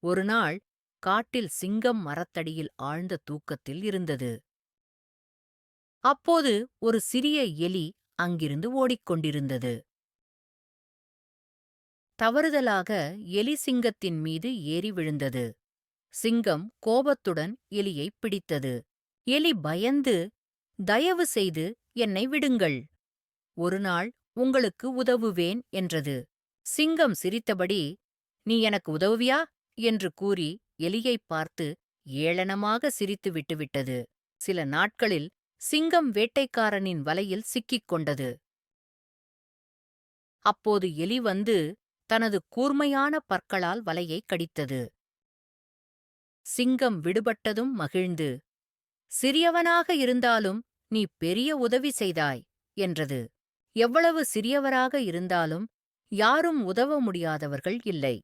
ஒருநாள் காட்டில் சிங்கம் மரத்தடியில் ஆழ்ந்த தூக்கத்தில் இருந்தது. அப்போது ஒரு சிறிய எலி அங்கிருந்து ஓடிக்கொண்டிருந்தது. தவறுதலாக எலி சிங்கத்தின் மீது ஏறி விழுந்தது. சிங்கம் கோபத்துடன் எலியைப் பிடித்தது. எலி பயந்து, "தயவு செய்து என்னை விடுங்கள். ஒருநாள் உங்களுக்கு உதவுவேன்" என்றது. சிங்கம் சிரித்தபடி, "நீ எனக்கு உதவுவியா?" என்று கூறி எலியைப் பார்த்து ஏளனமாக சிரித்து விட்டுவிட்டது. சில நாட்களில் சிங்கம் வேட்டைக்காரனின் வலையில் சிக்கிக் கொண்டது. அப்போது எலி வந்து தனது கூர்மையான பற்களால் வலையைக் கடித்தது. சிங்கம் விடுபட்டதும் மகிழ்ந்து, "சிறியவனாக இருந்தாலும் நீ பெரிய உதவி செய்தாய்" என்றது. எவ்வளவு சிறியவராக இருந்தாலும் யாரும் உதவ முடியாதவர்கள் இல்லை.